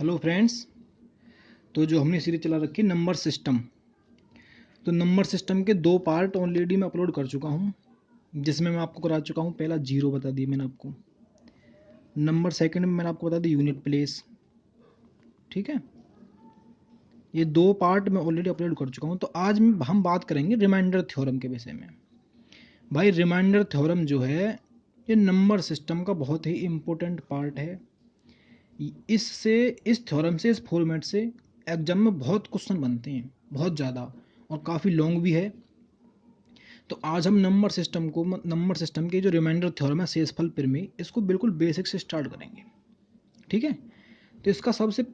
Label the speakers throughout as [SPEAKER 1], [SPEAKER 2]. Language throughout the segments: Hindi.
[SPEAKER 1] Hello friends. तो जो हमने सीरीज चला रखी है नंबर सिस्टम, तो नंबर सिस्टम के दो पार्ट ऑलरेडी मैं अपलोड कर चुका हूँ, जिसमें मैं आपको करा चुका हूँ। पहला जीरो बता दिया मैंने आपको, नंबर सेकंड में मैंने आपको बता दिया यूनिट प्लेस। ठीक है, ये दो पार्ट मैं ऑलरेडी अपलोड कर चुका हूँ। तो आज हम बात करेंगे रिमाइंडर थ्योरम के विषय में। भाई रिमाइंडर थ्योरम जो है ये नंबर सिस्टम का बहुत ही इम्पोर्टेंट पार्ट है। इससे, इस थ्योरम से, इस फॉर्मेट से एग्जाम में बहुत क्वेश्चन बनते हैं, बहुत ज़्यादा, और काफ़ी लॉन्ग भी है। तो आज हम नंबर सिस्टम के जो रिमाइंडर थ्योरम है शेषफल प्रमेय, इसको बिल्कुल बेसिक से स्टार्ट करेंगे। ठीक है, तो इसका सबसे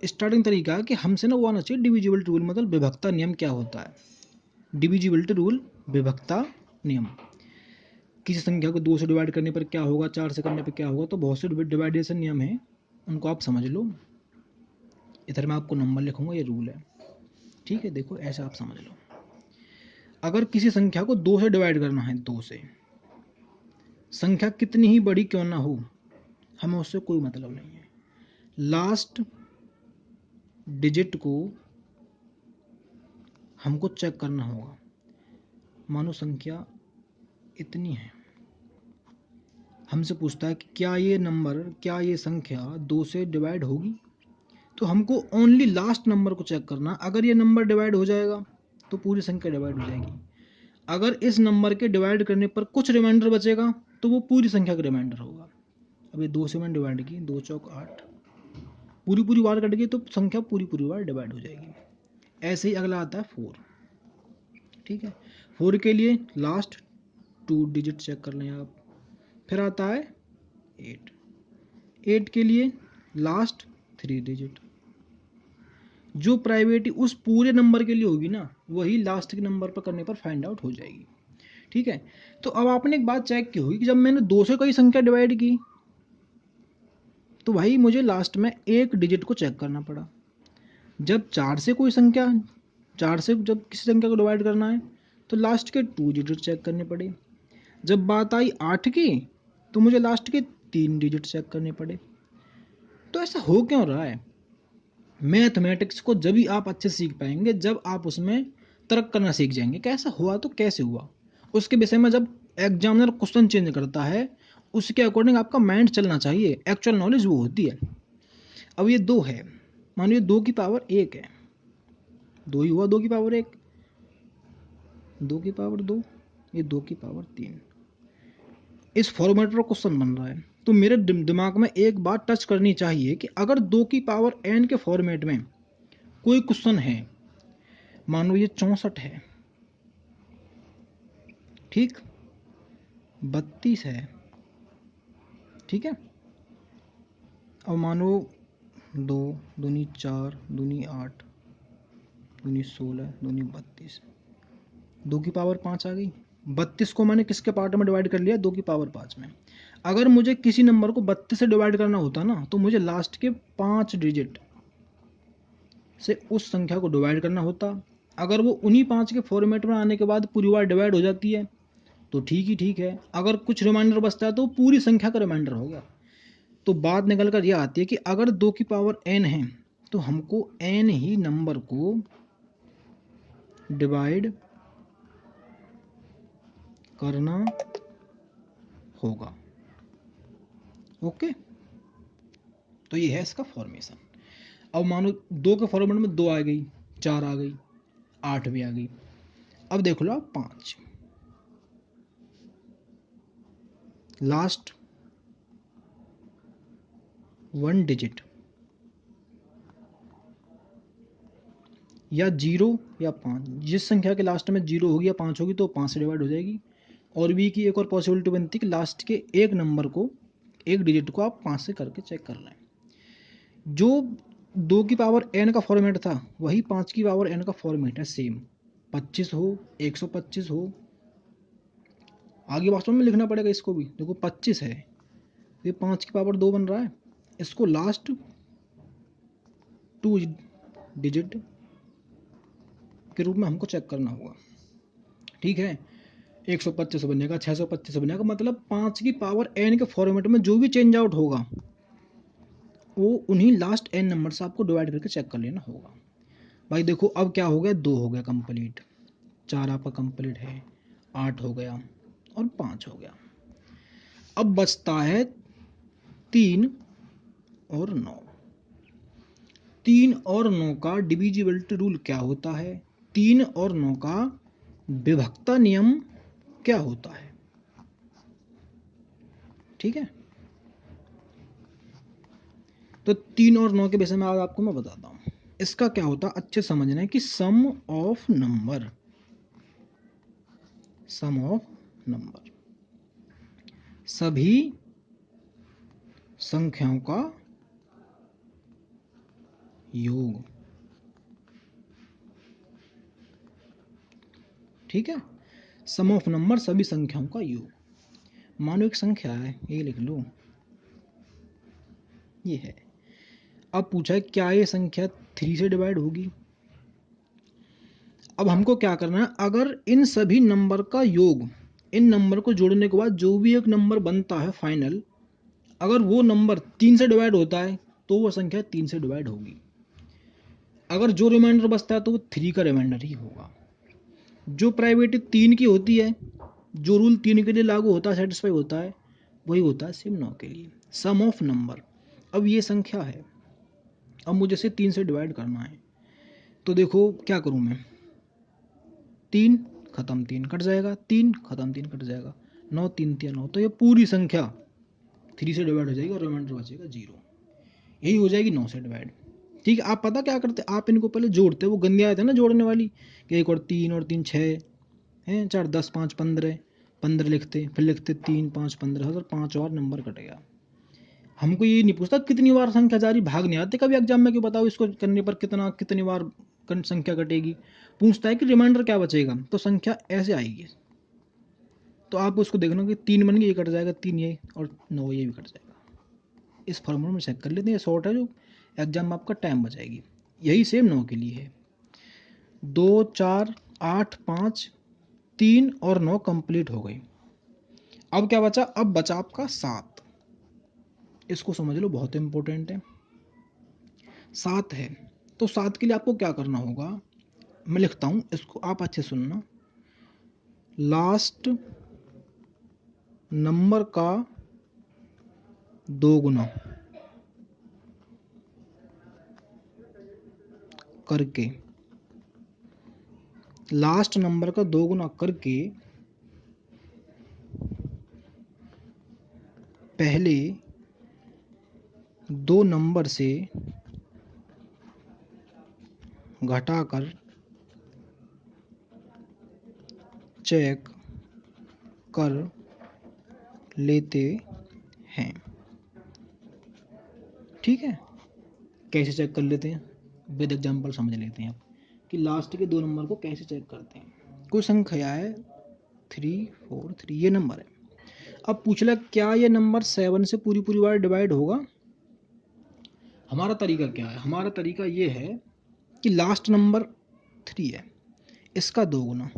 [SPEAKER 1] स्टार्टिंग तरीका है कि हमसे ना वो आना चाहिए डिविजिबिलिटी रूल, मतलब विभक्ता नियम क्या होता है। डिविजिबिलिटी रूल, विभक्ता नियम। किसी संख्या को 2 से डिवाइड करने पर क्या होगा, 4 से करने पर क्या होगा, तो बहुत से डिवाइडेशन नियम है, उनको आप समझ लो। इधर मैं आपको नंबर लिखूंगा, ये रूल है। ठीक है, देखो ऐसा आप समझ लो। अगर किसी संख्या को 2 से डिवाइड करना है, 2 से, संख्या कितनी ही बड़ी क्यों ना हो, हमें उससे कोई मतलब नहीं है। लास्ट डिजिट को हमको चेक करना होगा। मानो संख्या इतनी है, हमसे पूछता है कि क्या ये संख्या 2 से डिवाइड होगी, तो हमको ओनली लास्ट नंबर को चेक करना। अगर ये नंबर डिवाइड हो जाएगा तो पूरी संख्या डिवाइड हो जाएगी। अगर इस नंबर के डिवाइड करने पर कुछ रिमाइंडर बचेगा तो वो पूरी संख्या का रिमाइंडर होगा। अब ये 2 से मैंने डिवाइड की, 2 चौक 8, पूरी बार कट गई तो संख्या पूरी बार डिवाइड हो जाएगी। ऐसे ही अगला आता है 4। ठीक है, 4 के लिए लास्ट 2 डिजिट चेक कर लें आप। फिर आता है 8, 8 के लिए लास्ट 3 डिजिट। जो प्राइवेटी उस पूरे नंबर के लिए होगी ना, वही लास्ट के नंबर पर करने पर फाइंड आउट हो जाएगी। ठीक है, तो अब आपने एक बात चेक की होगी कि जब मैंने 2 से कोई संख्या डिवाइड की तो भाई मुझे लास्ट में एक डिजिट को चेक करना पड़ा। जब 4 से कोई संख्या, 4 से जब किसी संख्या को डिवाइड करना है तो लास्ट के 2 डिजिट चेक करने पड़े। जब बात आई 8 की तो मुझे लास्ट के 3 डिजिट चेक करने पड़े। तो ऐसा हो क्यों रहा है? मैथमेटिक्स को जब भी आप अच्छे सीख पाएंगे जब आप उसमें तर्क करना सीख जाएंगे। कैसा हुआ तो कैसे हुआ, उसके विषय में जब एग्जामिनर क्वेश्चन चेंज करता है उसके अकॉर्डिंग आपका माइंड चलना चाहिए। एक्चुअल नॉलेज वो होती है। अब ये 2 है, मान लो 2 की पावर 1 है, 2 ही हुआ, 2 की पावर 1, 2 की पावर 2, ये 2 की पावर 3। इस फॉर्मेट पर क्वेश्चन बन रहा है तो मेरे दिमाग में एक बात टच करनी चाहिए कि अगर 2 की पावर n के फॉर्मेट में कोई क्वेश्चन है, मान लो ये 64 है, ठीक, 32 है, ठीक है, अब मानो 2 दूनी 4 दूनी 8 दूनी 16 दूनी 32, 2 की पावर 5 आ गई। 32 को मैंने किसके पार्ट में डिवाइड कर लिया, 2 की पावर 5 में। अगर मुझे किसी नंबर को 32 से डिवाइड करना होता ना तो मुझे लास्ट के 5 डिजिट से उस संख्या को डिवाइड करना होता। अगर वो उन्हीं 5 के फॉर्मेट में आने के बाद पूरी बार डिवाइड हो जाती है तो ठीक ही ठीक है। अगर कुछ रिमाइंडर बचता है तो पूरी संख्या का रिमाइंडर हो गया। तो बात निकल कर यह आती है कि अगर 2 की पावर n है तो हमको n ही नंबर को डिवाइड करना होगा। ओके, तो ये है इसका फॉर्मेशन। अब मानो 2 के फॉर्मेट में 2 आ गई, 4 आ गई, 8 भी आ गई। अब देखो लो 5, लास्ट 1 डिजिट या 0 या 5, जिस संख्या के लास्ट में 0 होगी या 5 होगी तो 5 से डिवाइड हो जाएगी। और भी की एक और पॉसिबिलिटी बनती है कि लास्ट के एक नंबर को, एक डिजिट को आप 5 से करके चेक कर लें। जो 2 की पावर n का फॉर्मेट था वही 5 की पावर n का फॉर्मेट है, सेम। 25 हो, 125 हो, आगे वास्तव में लिखना पड़ेगा इसको भी। देखो 25 है, ये 5 की पावर 2 बन रहा है, इसको लास्ट 2 डिजिट के रूप में हमको चेक करना होगा। ठीक है, 125 बनेगा, 625 बनेगा, मतलब 5 की पावर n के फॉर्मेट में जो भी चेंज आउट होगा वो उन्हीं लास्ट n नंबर से आपको डिवाइड करके चेक कर लेना होगा। भाई देखो अब क्या हो गया, 2 हो गया कंप्लीट, 4 आपका कंप्लीट है, 8 हो गया और 5 हो गया। अब बचता है 3 और 9। 3 और 9 का डिविजिबिलिटी रूल क्या होता है, 3 और 9 का विभक्ता नियम क्या होता है? ठीक है, तो 3 और 9 के विषय में आज आपको मैं बताता हूं। इसका क्या होता है अच्छे समझना है कि सम ऑफ नंबर सभी संख्याओं का योग। ठीक है, सम ऑफ नंबर सभी संख्याओं का योग। मानो एक संख्या है, ये लिख लो, ये है। अब पूछा है क्या ये संख्या 3 से डिवाइड होगी। अब हमको क्या करना है, अगर इन सभी नंबर का योग, इन नंबर को जोड़ने के बाद जो भी एक नंबर बनता है फाइनल, अगर वो नंबर 3 से डिवाइड होता है तो वो संख्या 3 से डिवाइड होगी। अगर जो रिमाइंडर बचता है तो वो 3 का रिमाइंडर ही होगा। जो प्राइवेट 3 की होती है, जो रूल 3 के लिए लागू होता है, सेटिस्फाई होता है, वही होता है सिम 9 के लिए। सम ऑफ नंबर, अब ये संख्या है, अब मुझे इसे 3 से डिवाइड करना है, तो देखो क्या करूं मैं, 3 खत्म 3 कट जाएगा, 3 खत्म 3 कट जाएगा, 9 3 3 9, तो ये पूरी संख्या 3 से डिवाइड हो जाएगी और रिमाइंडर बचेगा 0। यही हो जाएगी 9 से डिवाइड। ठीक है, आप पता क्या करते, आप इनको पहले जोड़ते, वो गंदी आयत है ना जोड़ने वाली, कि 1 और 3 6 हैं, 4 10 5 15 15 लिखते, फिर लिखते 3 5 15 और 5 और नंबर कट गया। हमको ये नहीं पूछता कितनी बार संख्या जारी, भाग नहीं आते कभी एग्जाम में कि बताओ इसको करने पर कितनी बार संख्या कटेगी। पूछता है कि रिमाइंडर क्या बचेगा, तो संख्या ऐसे आएगी। तो आप उसको देखना कि 3 बन गई, ये कट जाएगा 3 ये, और 9 ये भी कट जाएगा। इस फॉर्मूले में चेक कर लेते हैं, शॉर्ट है जो एग्जाम में आपका टाइम बचाएगी। यही सेम 9 के लिए है। 2 4 8 5 3 और 9 कंप्लीट हो गई। अब क्या बचा, अब बचा आपका 7। इसको समझ लो, बहुत इंपॉर्टेंट है। 7 है, तो 7 के लिए आपको क्या करना होगा, मैं लिखता हूं इसको, आप अच्छे सुनना। लास्ट नंबर का 2 गुना करके, लास्ट नंबर का 2 गुना करके पहले 2 नंबर से घटाकर चेक कर लेते हैं। ठीक है, कैसे चेक कर लेते हैं, विद एग्जाम्पल समझ लेते हैं आप कि लास्ट के 2 नंबर को कैसे चेक करते हैं। कोई संख्या है 3 4 3, ये नंबर है। अब पूछ लिया क्या ये नंबर 7 से पूरी बार डिवाइड होगा। हमारा तरीका क्या है, हमारा तरीका ये है कि लास्ट नंबर 3 है, इसका 2 गुना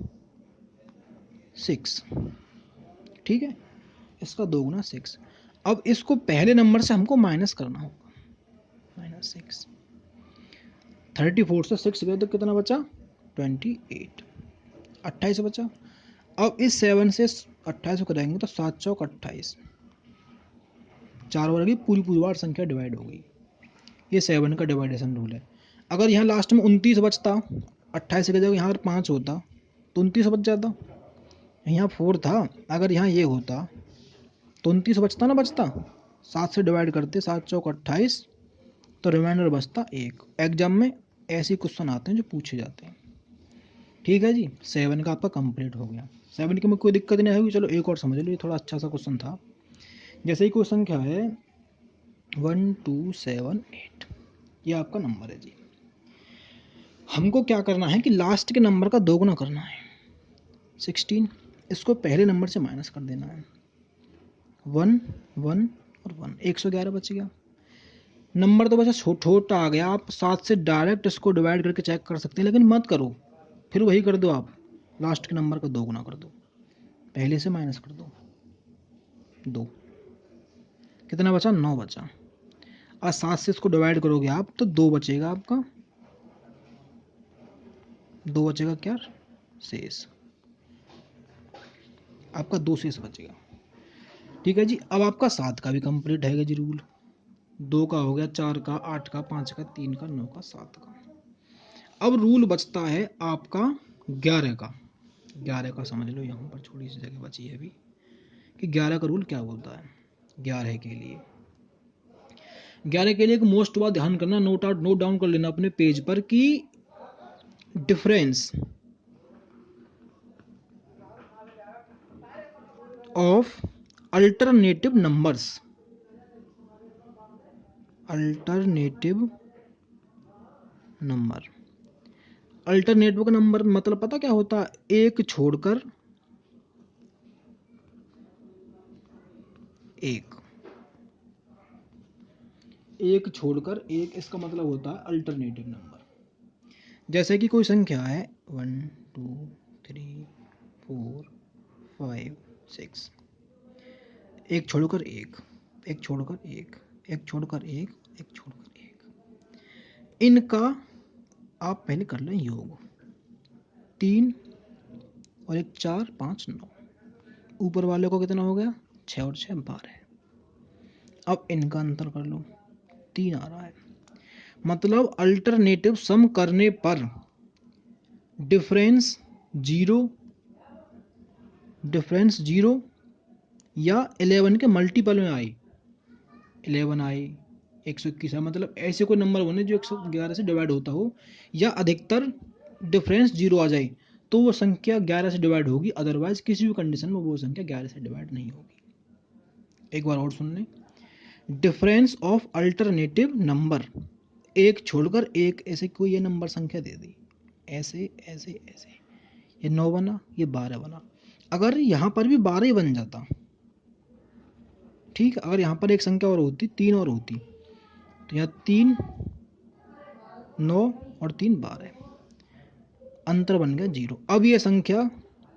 [SPEAKER 1] 6, ठीक है, इसका 2 गुना 6। अब इसको पहले नंबर से हमको माइनस करना होगा, -6। 34 से 6 गए तो कितना बचा, 28, 28 बचा। अब इस 7 से 28 को करेंगे तो 7 चौक 28, 4 बार की पूरी बार संख्या डिवाइड हो गई। ये 7 का डिवाइडेशन रूल है। अगर यहाँ लास्ट में 29 बचता, 28 की जगह यहाँ अगर 5 होता तो 29 बच जाता, यहाँ 4 था, अगर यहाँ ये होता तो 29 बचता ना, बचता। 7 से डिवाइड करते, 7 चौक 28, तो रिमाइंडर बचता 1। एग्जाम में ऐसे क्वेश्चन आते हैं जो पूछे जाते हैं। ठीक है जी, 7 का आपका कंप्लीट हो गया। 7 के में कोई दिक्कत नहीं आएगी। चलो एक और समझ लो, ये थोड़ा अच्छा सा क्वेश्चन था। जैसे ही क्वेश्चन क्या है 1278, ये आपका नंबर है जी। हमको क्या करना है कि लास्ट के नंबर का 2 गुना करना है, 16। इसको पहले नंबर से माइनस कर देना है, 1 1 और 1, 111 बच गया। नंबर तो बचा छोटा आ गया, आप 7 से डायरेक्ट इसको डिवाइड करके चेक कर सकते हैं, लेकिन मत करो, फिर वही कर दो, आप लास्ट के नंबर का 2 गुना कर दो, पहले से माइनस कर दो 2, कितना बचा, 9 बचा। और 7 से इसको डिवाइड करोगे आप तो 2 बचेगा आपका, 2 बचेगा क्या शेष, आपका 2 शेष बचेगा। ठीक है जी। अब आपका 7 का भी कंप्लीट है जी रूल, 2 का हो गया, 4 का, 8 का, 5 का, 3 का, 9 का, 7 का। अब रूल बचता है आपका 11 का। 11 का समझ लो, यहाँ पर छोटी सी जगह बची है अभी, कि 11 का रूल क्या बोलता है। 11 के लिए 11 के लिए एक मोस्ट बात ध्यान करना, नोट डाउन कर लेना अपने पेज पर कि difference of alternative numbers, alternative number, alternative का नंबर मतलब पता क्या होता है, एक छोड़कर एक, एक छोड़कर एक, इसका मतलब होता है अल्टरनेटिव नंबर। जैसे कि कोई संख्या है 1 2 3 4 5 6, एक छोड़कर एक, एक छोड़कर एक, एक छोड़कर एक, एक छोड़कर एक, इनका आप पहले कर लें योग, 3 और 1 4 5 9, ऊपर वाले को कितना हो गया 6 और 6 12। अब इनका अंतर कर लो, 3 आ रहा है, मतलब अल्टरनेटिव सम करने पर डिफरेंस जीरो या 11 के मल्टीपल में आई, 11 आई, 121 है, मतलब ऐसे कोई नंबर बने जो 111 से डिवाइड होता हो, या अधिकतर डिफरेंस 0 आ जाए तो वो संख्या 11 से डिवाइड होगी, अदरवाइज किसी भी कंडीशन में वो संख्या 11 से डिवाइड नहीं होगी। एक बार और सुन लें, डिफरेंस ऑफ अल्टरनेटिव नंबर, एक छोड़कर एक, ऐसे कोई ये नंबर संख्या दे दी, ऐसे ऐसे ऐसे, ये 9 बना, ये 12 बना, अगर यहाँ पर भी 12 ही बन जाता, ठीक, अगर यहाँ पर एक संख्या और होती, 3 और होती, तो यहाँ 3 9 और 3 12, अंतर बन गया 0। अब ये संख्या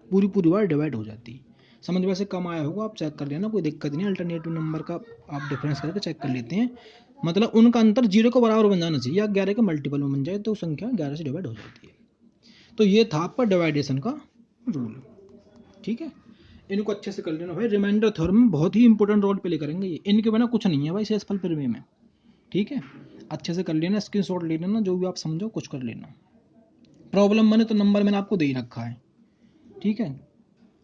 [SPEAKER 1] पूरी बार डिवाइड हो जाती। समझ में से कम आया होगा, आप चेक कर लेना, कोई दिक्कत नहीं, अल्टरनेटिव नंबर का आप डिफरेंस करके चेक कर लेते हैं, मतलब उनका अंतर 0 के बराबर बन जाना चाहिए, या 11 के मल्टीपल में बन जाए तो संख्या 11 से डिवाइड हो जाती है। तो ये था आपका डिवाइडेशन का रूल। ठीक है, इनको अच्छे से कर लेना भाई, रिमाइंडर थ्योरम बहुत ही इंपॉर्टेंट रोल प्ले करेंगे ये, इनके बिना कुछ नहीं है भाई शेषफल प्रमेय में। ठीक है, अच्छे से कर लेना, स्क्रीनशॉट ले लेना, जो भी आप समझो कुछ कर लेना, प्रॉब्लम बने तो नंबर मैंने आपको दे ही रखा है। ठीक है,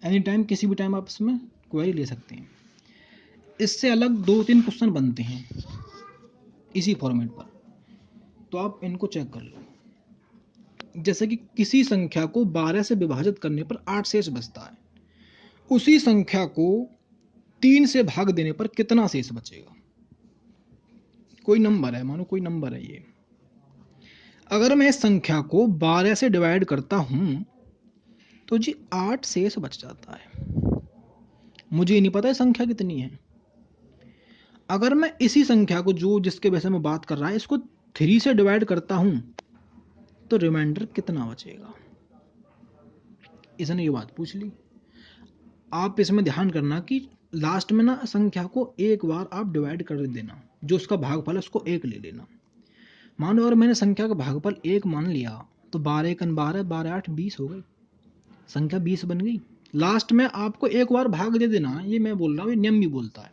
[SPEAKER 1] एनी टाइम किसी भी टाइम आप इसमें क्वेरी ले सकते हैं। इससे अलग 2-3 क्वेश्चन बनते हैं इसी फॉर्मेट पर, तो आप इनको चेक कर लो। जैसे कि किसी संख्या को 12 से विभाजित करने पर 8 शेष बचता है, उसी संख्या को 3 से भाग देने पर कितना शेष बचेगा। कोई नंबर है, मानो कोई नंबर है ये, अगर मैं इस संख्या को 12 से डिवाइड करता हूं तो जी 8 शेष बच जाता है, मुझे नहीं पता है संख्या कितनी है। अगर मैं इसी संख्या को, जो जिसके वजह से मैं बात कर रहा है, इसको 3 से डिवाइड करता हूं तो रिमाइंडर कितना बचेगा, इसने ये बात पूछ ली। आप इसमें ध्यान करना कि लास्ट में ना संख्या को एक बार आप डिवाइड कर देना, जो उसका भागफल है उसको 1 ले लेना। मानो अगर मैंने संख्या का भागफल 1 मान लिया तो 12 1 12, 12 8 20 हो गई, संख्या 20 बन गई। लास्ट में आपको एक बार भाग दे देना है, ये मैं बोल रहा हूँ, ये नियम भी बोलता है,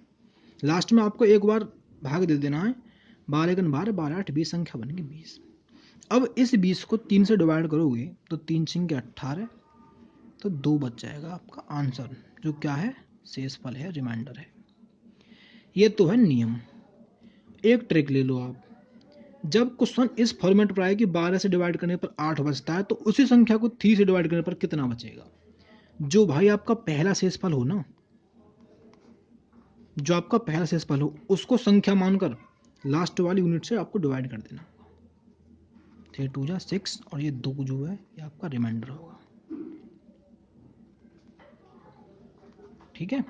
[SPEAKER 1] लास्ट में आपको एक बार भाग दे देना है, 12 1 12, 12 8 20, संख्या बन गई 20। अब इस 20 को 3 से डिवाइड करोगे तो 3 6 18, तो 2 बच जाएगा आपका आंसर, जो क्या है शेषफल है, रिमाइंडर है। ये तो है नियम। एक ट्रिक ले लो आप, जब क्वेश्चन इस फॉर्मेट पर आए कि 12 से डिवाइड करने पर 8 बचता है, तो उसी संख्या को 3 से डिवाइड करने पर कितना बचेगा, जो भाई आपका पहला शेषफल हो ना, जो आपका पहला शेषफल हो उसको संख्या मानकर लास्ट वाली यूनिट से आपको डिवाइड कर देना। 3 2 जा 6 और ये 2 जो है ये आपका रिमाइंडर होगा। ठीक है,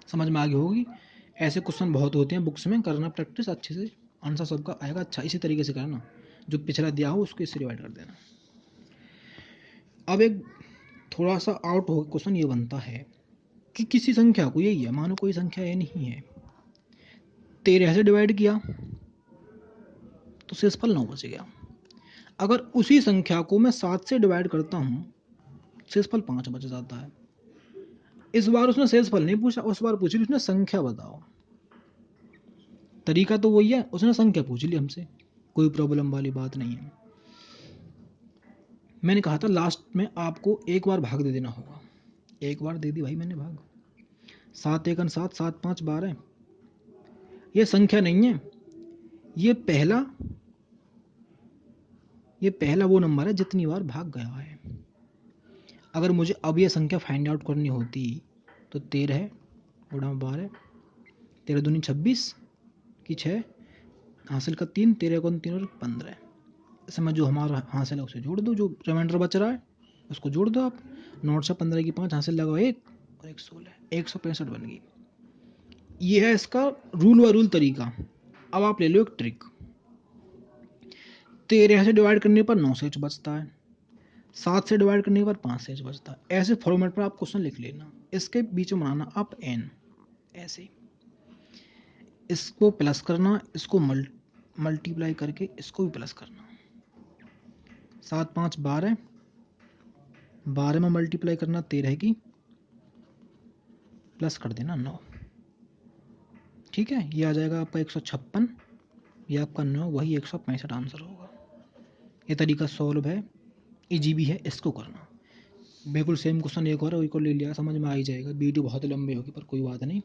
[SPEAKER 1] समझ में आ गई होगी। ऐसे क्वेश्चन बहुत होते हैं बुक्स में, करना प्रैक्टिस अच्छे से, आंसर सबका आएगा अच्छा, इसी तरीके से करना, जो पिछला दिया हो उसको इससे डिवाइड कर देना। अब एक थोड़ा सा आउट हो क्वेश्चन ये बनता है कि किसी संख्या को, यही है, मानो कोई संख्या ये नहीं है, 13 से डिवाइड किया तो शेषफल 9 बच गया। अगर उसी संख्या को मैं 7 से डिवाइड करता हूँ, शेषफल 5 बच जाता है। इस बार उसने शेषफल नहीं पूछा, उस बार पूछी उसने संख्या बताओ। तरीका तो वही है, उसने संख्या पूछ ली हमसे, कोई प्रॉब्लम वाली बात नहीं है। मैंने कहा था लास्ट में आपको एक बार भाग दे देना होगा, एक बार दे दी भाई मैंने भाग। 7 एकन 7, 7 5 12। ये संख्या नहीं है, ये पहला वो नंबर है जितनी बार भाग गया है। अगर मुझे अब ये संख्या फाइंड आउट करनी होती तो 13 गुणा 12, 13 दूनी 26 की 6 हासिल का 3, 13 को 3 और 15। इसमें जो हमारा हासिल है उसे जोड़ दो, जो रिमाइंडर बच रहा है उसको जोड़ दो आप। 9 से 15 की 5 हासिल लगाओ 1 और 1 16, 165 बन गई। ये है इसका रूल व रूल तरीका। अब आप ले लो एक ट्रिक। 13 से डिवाइड करने पर 9 से बचता है, 7 से डिवाइड करने पर 5 से बचता है। ऐसे फॉर्मेट पर आप क्वेश्चन लिख लेना, इसके बीच में बनाना आप n, ऐसे इसको प्लस करना, इसको मल्टीप्लाई करके इसको भी प्लस करना। 7 5 12, 12 में मल्टीप्लाई करना 13 की, प्लस कर देना 9। ठीक है, ये आ जाएगा आपका 156, ये आपका 9 वही 165 आंसर होगा। ये तरीका सॉल्व है, इजी भी है इसको करना। बिल्कुल सेम क्वेश्चन एक और ले लिया, समझ में आ ही जाएगा। वीडियो बहुत लंबी होगी पर कोई बात नहीं।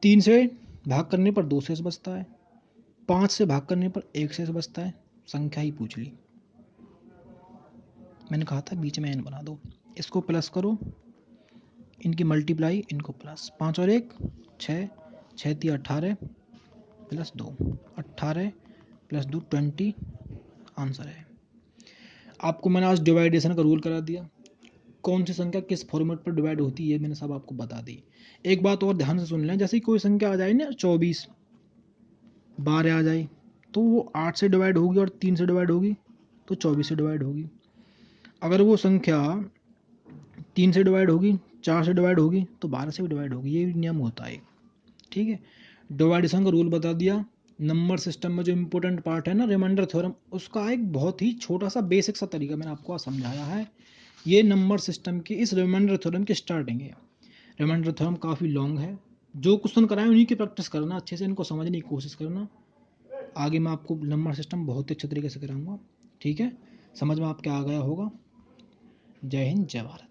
[SPEAKER 1] 3 से भाग करने पर 2 शेष बचता है, 5 से भाग करने पर 1 शेष बचता है। संख्या ही पूछ ली, मैंने कहा था बीच में n बना दो। इसको प्लस करो, इनकी मल्टीप्लाई, इनको प्लस। 5 और 1 6, 6 3 18 प्लस 2, 18 प्लस 2 20 आंसर है। आपको मैंने आज डिवाइडेशन का रूल करा दिया, कौन सी संख्या किस फॉर्मेट पर डिवाइड होती है मैंने सब आपको बता दी। एक बात और ध्यान से सुन लें, जैसे कोई संख्या आ जाए ना 24 12 आ जाए, तो वो 8 से डिवाइड होगी और 3 से डिवाइड होगी तो 24 से डिवाइड होगी। अगर वो संख्या 3 से डिवाइड होगी, 4 से डिवाइड होगी तो 12 से भी डिवाइड होगी। ये नियम होता है, ठीक है। डिवाइडेशन का रूल बता दिया। नंबर सिस्टम में जो इम्पोर्टेंट पार्ट है ना रिमाइंडर थ्योरम, उसका एक बहुत ही छोटा सा बेसिक सा तरीका मैंने आपको आज समझाया है। ये नंबर सिस्टम की इस रिमाइंडर थ्योरम की स्टार्टिंग है। रिमाइंडर थ्योरम काफ़ी लॉन्ग है, जो क्वेश्चन कराए उन्हीं की प्रैक्टिस करना, अच्छे से इनको समझने की कोशिश करना। आगे मैं आपको नंबर सिस्टम बहुत ही अच्छे तरीके से कराऊंगा, ठीक है। समझ में आपके आ गया होगा। जय हिंद, जय भारत।